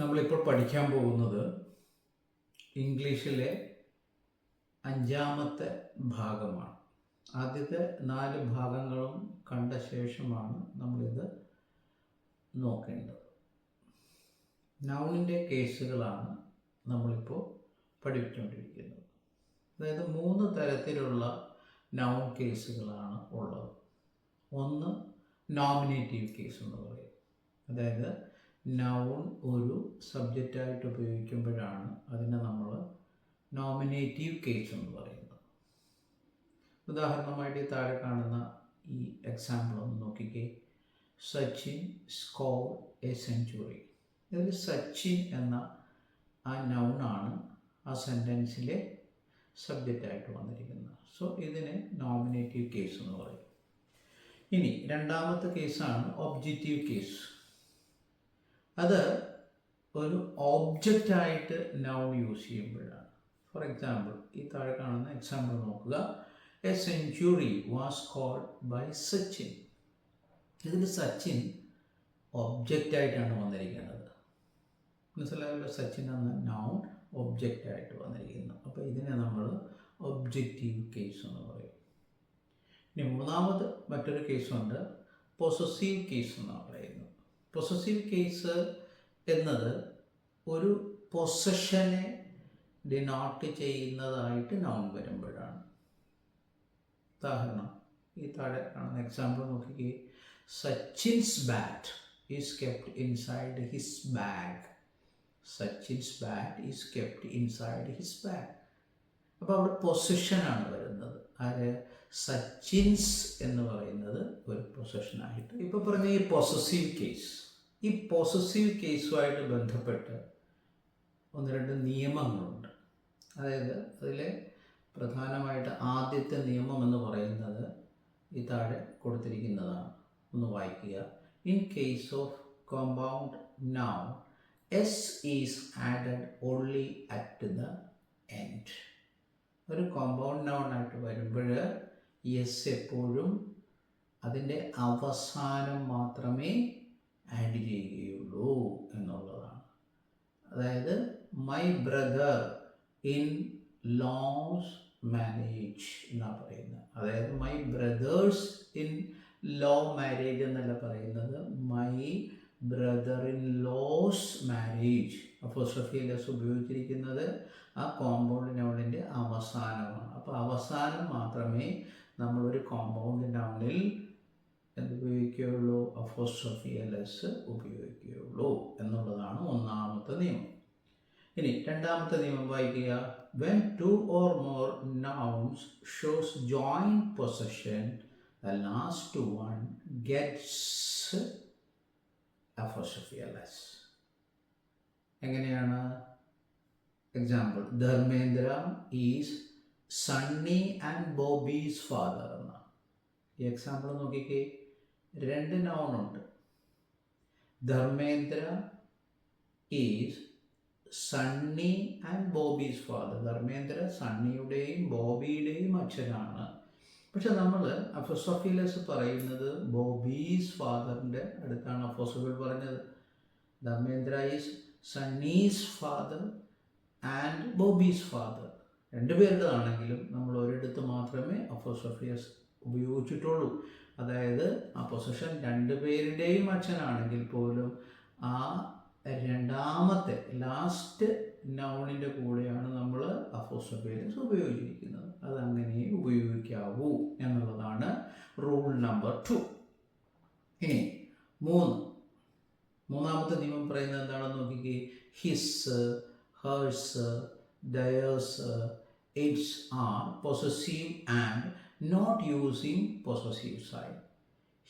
നമ്മളിപ്പോൾ പഠിക്കാൻ പോകുന്നത് ഇംഗ്ലീഷിലെ 5-ാമത്തെ ഭാഗമാണ്. ആദ്യത്തെ 4 ഭാഗങ്ങളും കണ്ട ശേഷമാണ് നമ്മളിത് നോക്കേണ്ടത്. നൗണിൻ്റെ കേസുകളാണ് നമ്മളിപ്പോൾ പഠിച്ചുകൊണ്ടിരിക്കുന്നത്. അതായത് 3 തരത്തിലുള്ള നൗൺ കേസുകളാണ് ഉള്ളത്. ഒന്ന് നോമിനേറ്റീവ് കേസ് എന്ന് പറയും. അതായത് നൗൺ ഒരു സബ്ജക്റ്റായിട്ട് ഉപയോഗിക്കുമ്പോഴാണ് അതിനെ നമ്മൾ നോമിനേറ്റീവ് കേസ് എന്ന് പറയുന്നത്. ഉദാഹരണമായിട്ട് താഴെ കാണുന്ന ഈ എക്സാമ്പിൾ ഒന്ന് നോക്കിക്കേ. Sachin score A century. ഇതിൽ സച്ചിൻ എന്ന ആ നൗണാണ് ആ സെൻറ്റൻസിലെ സബ്ജക്റ്റായിട്ട് വന്നിരിക്കുന്നത്. സോ ഇതിനെ നോമിനേറ്റീവ് കേസ് എന്ന് പറയും. ഇനി രണ്ടാമത്തെ കേസാണ് ഒബ്ജക്റ്റീവ് കേസ്. അത് ഒരു ഓബ്ജക്റ്റായിട്ട് നൗൺ യൂസ് ചെയ്യുമ്പോഴാണ്. ഫോർ എക്സാമ്പിൾ, ഈ താഴെ കാണുന്ന എക്സാമ്പിൾ നോക്കുക. A century was called by Sachin. ഇതിൽ സച്ചിൻ ഒബ്ജക്റ്റായിട്ടാണ് വന്നിരിക്കുന്നത്. മനസ്സിലായല്ലോ, സച്ചിൻ എന്ന നൗൺ ഒബ്ജക്റ്റായിട്ട് വന്നിരിക്കുന്നു. അപ്പോൾ ഇതിനെ നമ്മൾ ഒബ്ജക്റ്റീവ് കേസ് എന്ന് പറയും. ഇനി മൂന്നാമത് മറ്റൊരു കേസുണ്ട്, പൊസസീവ് കേസ് എന്നാണ് പറയുന്നത്. പൊസസീവ് കേസ് എന്നത് ഒരു പൊസഷനെ ഡിനോട്ട് ചെയ്യുന്നതായിട്ട് നൗൺ വരുമ്പോഴാണ്. ഉദാഹരണം, ഈ താഴെ കാണുന്ന എക്സാമ്പിൾ നോക്കിക്കേ. Sachin's bat is kept inside his bag. Sachin's bat is kept inside his bag. അപ്പോൾ അവിടെ പൊസിഷനാണ് വരുന്നത്. ആര്? സച്ചിൻസ് എന്ന് പറയുന്നത് ഒരു പൊസിഷനായിട്ട്. ഇപ്പോൾ പറഞ്ഞ ഈ പൊസസീവ് കേസ്, ഈ പൊസസീവ് കേസുമായിട്ട് ബന്ധപ്പെട്ട് 1-2 നിയമങ്ങളുണ്ട്. അതായത് അതിലെ പ്രധാനമായിട്ട് ആദ്യത്തെ നിയമം എന്ന് പറയുന്നത് ഈ താഴെ കൊടുത്തിരിക്കുന്നതാണ്. ഒന്ന് വായിക്കുക. In case of compound noun S is added only at the end. ഒരു കോമ്പൗണ്ട് നൗണായിട്ട് വരുമ്പോൾ എസ് എപ്പോഴും അതിൻ്റെ അവസാനം മാത്രമേ ആഡ് ചെയ്യുകയുള്ളൂ എന്നുള്ളതാണ്. അതായത് my brother in law's marriage എന്നാണ് പറയുന്നത്. അതായത് my brothers in law marriage എന്നല്ല പറയുന്നത്, my brother in law's marriage. Apostrophe s ഉപയോഗിച്ചിരിക്കുന്നത് ആ കോമ്പൗണ്ട് നൗണിൻ്റെ അവസാനമാണ്. അപ്പോൾ അവസാനം മാത്രമേ നമ്മളൊരു കോമ്പൗണ്ട് നൗണിൽ എന്തുപയോഗിക്കുകയുള്ളൂ? അപ്പോസ്ട്രോഫി ലെസ് ഉപയോഗിക്കുകയുള്ളൂ എന്നുള്ളതാണ് ഒന്നാമത്തെ നിയമം. ഇനി രണ്ടാമത്തെ നിയമം വായിക്കുക. When 2 or more nouns shows joint possession, the last one gets apostrophe ls. എങ്ങനെയാണ്? Example, Dharmendra is Sunny and Bobby's father എന്നാണ്. ഈ എക്സാമ്പിൾ നോക്കിക്കേ. 2 നൗണുണ്ട്. Dharmendra is Sunny and Bobby's father. Dharmendra സണ്ണിയുടെയും ബോബിയുടെയും അച്ഛനാണ്. പക്ഷെ നമ്മൾ അപ്പോസ്ട്രോഫി ലെസ് പറയുന്നത് ബോബീസ് ഫാദറിൻ്റെ അടുത്താണ് അപ്പോസ്ട്രോഫി പറഞ്ഞത്. Dharmendra is Sunny's father and Bobby's father. 2 പേരുടേതാണെങ്കിലും നമ്മൾ ഒരിടത്ത് മാത്രമേ അപ്പോസ്ട്രോഫി ലെസ് ഉപയോഗിച്ചിട്ടുള്ളൂ. അതായത് ആ പൊസിഷൻ 2 പേരുടെയും അച്ഛനാണെങ്കിൽ പോലും ആ രണ്ടാമത്തെ ലാസ്റ്റ് നൗണിൻ്റെ കൂടെയാണ് നമ്മൾ അപ്പോസ്ട്രോഫി ലെസ് ഉപയോഗിച്ചിരിക്കുന്നത്. അതങ്ങനെ ഉപയോഗിക്കാവൂ എന്നുള്ളതാണ് റൂൾ നമ്പർ 2. ഇനി മൂന്നാമത്തെ നിയമം പറയുന്നത് എന്താണെന്ന് നോക്കിക്കേ. His, hers, theirs, its are possessive and not using possessive sign.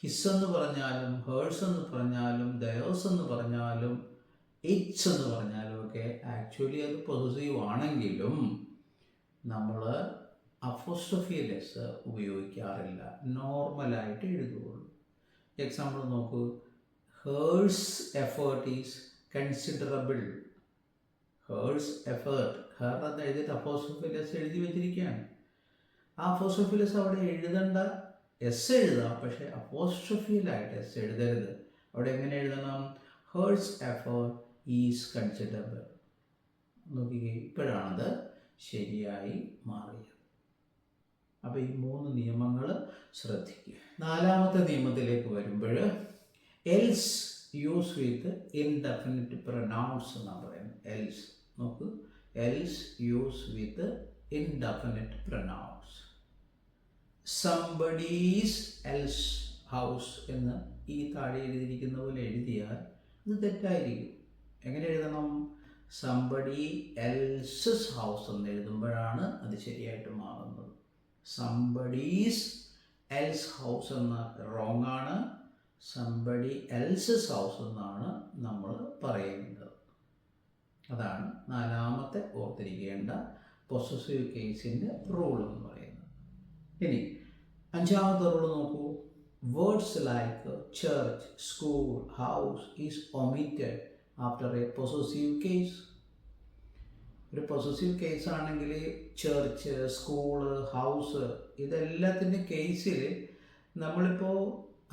His എന്ന് പറഞ്ഞാലും ഹേഴ്സ് എന്ന് പറഞ്ഞാലും ദയേഴ്സ് എന്ന് പറഞ്ഞാലും ഇറ്റ്സ് എന്ന് പറഞ്ഞാലും ഒക്കെ ആക്ച്വലി അത് പൊസസീവ് ആണെങ്കിലും നമ്മൾ അപ്പോസ്ട്രോഫി ലെസ് ഉപയോഗിക്കാറില്ല. നോർമലായിട്ട് എഴുതുകയുള്ളൂ. എക്സാമ്പിൾ നോക്കൂ. Hers effort is considerable. Hers effort, her എന്ന് എഴുതിയിട്ട് അപ്പോസ്ട്രോഫി ലെസ് എഴുതി വെച്ചിരിക്കുകയാണ്. ആ അപ്പോസ്ട്രോഫി ലെസ് അവിടെ എഴുതേണ്ട, എസ് എഴുതാം, പക്ഷേ അപ്പോസ്ട്രോഫിയിലായിട്ട് എസ് എഴുതരുത്. അവിടെ എങ്ങനെ എഴുതണം? Hers effort is considerable. നോക്കിക്കേ, ഇപ്പോഴാണത് ശരിയായി മാറിയത്. അപ്പോൾ ഈ 3 നിയമങ്ങൾ ശ്രദ്ധിക്കുക. 4ാമത്തെ നിയമത്തിലേക്ക് വരുമ്പോൾ else use with indefinite pronouns എന്നാണ് പറയുന്നത്. എൽസ് നോക്ക്, else use with indefinite pronouns. Somebody's else house എന്ന് ഈ താഴെ എഴുതിയിരിക്കുന്ന പോലെ എഴുതിയാൽ ഇത് തെറ്റായിരിക്കും. എങ്ങനെ എഴുതണം? സംബഡി എൽസസ് ഹൗസ് എന്ന് എഴുതുമ്പോഴാണ് അത് ശരിയായിട്ട് മാറുന്നത്. സംബഡീസ് എൽസ് ഹൗസ് എന്ന റോങ് ആണ്. സംബഡി എൽസസ് ഹൗസ് എന്നാണ് നമ്മൾ പറയുന്നത്. അതാണ് 4ാമത്തെ ഓർത്തിരിക്കേണ്ട പൊസസീവ് കേസിൻ്റെ റൂൾ എന്ന് പറയുന്നത്. ഇനി 5ാമത്തെ റൂൾ നോക്കൂ. Words like church, school, house is omitted after A possessive case. ഒരു പൊസസീവ് കേസ് ആണെങ്കിൽ ചർച്ച്, സ്കൂള്, ഹൗസ് ഇതെല്ലാത്തിൻ്റെ കേസിൽ നമ്മളിപ്പോൾ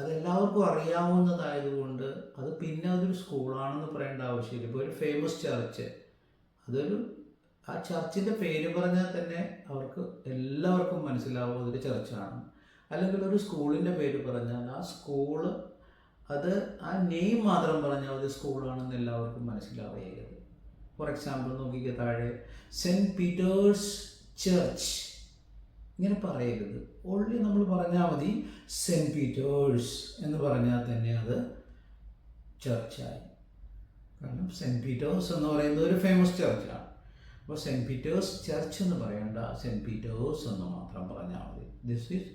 അതെല്ലാവർക്കും അറിയാവുന്നതായതുകൊണ്ട് അത് പിന്നെ അതൊരു സ്കൂളാണെന്ന് പറയേണ്ട ആവശ്യമില്ല. ഇപ്പോൾ ഒരു ഫേമസ് ചർച്ച്, ആ ചർച്ചിൻ്റെ പേര് പറഞ്ഞാൽ തന്നെ അവർക്ക് എല്ലാവർക്കും മനസ്സിലാവും അതൊരു ചർച്ചാണ്. അല്ലെങ്കിൽ ഒരു സ്കൂളിൻ്റെ പേര് പറഞ്ഞാൽ ആ സ്കൂള് അത് ആ നെയിം മാത്രം പറഞ്ഞാൽ അത് സ്കൂളാണെന്ന് എല്ലാവർക്കും മനസ്സിലാവുകയത്. ഫോർ എക്സാമ്പിൾ നോക്കിക്കുക താഴെ, സെൻറ്റ് പീറ്റേഴ്സ് ചർച്ച് ഇങ്ങനെ പറയരുത്. ഓൺലി നമ്മൾ പറഞ്ഞാൽ മതി സെൻറ്റ് പീറ്റേഴ്സ് എന്ന് പറഞ്ഞാൽ തന്നെ അത് ചർച്ചായി. കാരണം സെൻറ്റ് പീറ്റേഴ്സ് എന്ന് പറയുന്നത് ഒരു ഫേമസ് ചർച്ചാണ്. അപ്പോൾ സെൻറ്റ് പീറ്റേഴ്സ് ചർച്ച് എന്ന് പറയേണ്ട, സെൻറ്റ് പീറ്റേഴ്സ് എന്ന് മാത്രം പറഞ്ഞാൽ മതി. This is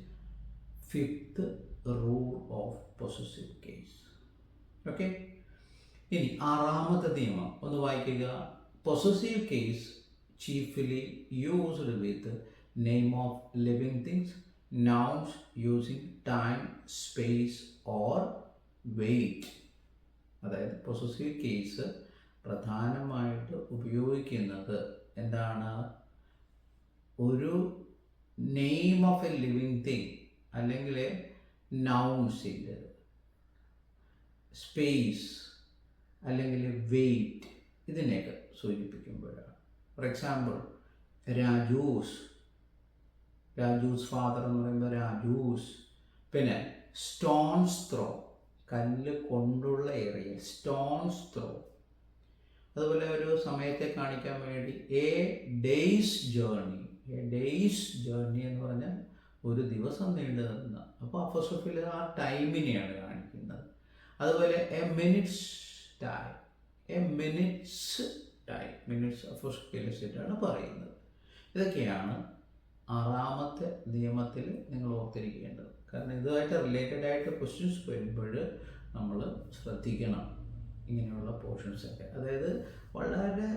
5th rule of possessive case. Okay. ഇനി 6ാമത്തെ നിയമം ഒന്ന് വായിക്കുക. Possessive case chiefly used with name of living things, nouns using time, space or weight. അതായത് പൊസസീവ് കേസ് പ്രധാനമായിട്ട് ഉപയോഗിക്കുന്നത് എന്താണ്? ഒരു name of A living thing അല്ലെങ്കിൽ നൗൺസിൻ്റെ സ്പേസ് അല്ലെങ്കിൽ വെയ്റ്റ് ഇതിനെയൊക്കെ സൂചിപ്പിക്കുമ്പോഴാണ്. ഫോർ എക്സാമ്പിൾ രാജൂസ് ഫാദർ എന്ന് പറയുമ്പോൾ രാജൂസ്. പിന്നെ സ്റ്റോൺസ് ത്രോ, കല്ല് കൊണ്ടുള്ള ഏറിയ, സ്റ്റോൺസ് ത്രോ. അതുപോലെ ഒരു സമയത്തെ കാണിക്കാൻ വേണ്ടി എ ഡേയ്സ് ജേർണി എന്ന് പറഞ്ഞാൽ ഒരു ദിവസം നീണ്ടു നിന്ന. അപ്പോൾ അപ്പോസ്ട്രോഫിൽ ആ ടൈമിനെയാണ് കാണിക്കുന്നത്. അതുപോലെ എ മിനിറ്റ്സ് ടൈം മിനിറ്റ്സ് അപ്പോസ്ട്രോഫിൽ വെച്ചിട്ടാണ് പറയുന്നത്. ഇതൊക്കെയാണ് 6ാമത്തെ നിയമത്തിൽ നിങ്ങൾ ഓർത്തിരിക്കേണ്ടത്. കാരണം ഇതുമായിട്ട് റിലേറ്റഡ് ആയിട്ട് ക്വസ്റ്റ്യൻസ് വരുമ്പോൾ നമ്മൾ ശ്രദ്ധിക്കണം ഇങ്ങനെയുള്ള പോർഷൻസൊക്കെ. അതായത് വളരെ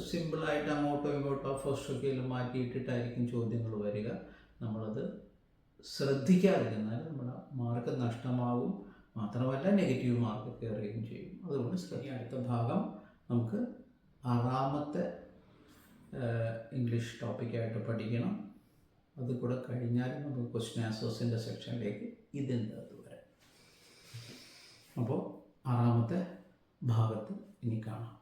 സിമ്പിളായിട്ട് അങ്ങോട്ടോ ഇങ്ങോട്ടോ അപ്പോസ്ട്രോഫിയിൽ മാറ്റിയിട്ടിട്ടായിരിക്കും ചോദ്യങ്ങൾ വരിക. നമ്മളത് ശ്രദ്ധിക്കാതിരുന്നാൽ നമ്മുടെ മാർക്ക് നഷ്ടമാകും. മാത്രമല്ല നെഗറ്റീവ് മാർക്ക് കയറുകയും ചെയ്യും. അതുകൊണ്ട് അടുത്ത ഭാഗം നമുക്ക് 6ാമത്തെ ഇംഗ്ലീഷ് ടോപ്പിക്കായിട്ട് പഠിക്കണം. അത് കൂടെ കഴിഞ്ഞാൽ നമുക്ക് ക്വസ്റ്റ്യൻ ആൻസേഴ്സിൻ്റെ സെക്ഷനിലേക്ക് ഇതിൻ്റെ അകത്ത് വരാം. അപ്പോൾ 6ാമത്തെ ഭാഗത്ത് ഇനി കാണാം.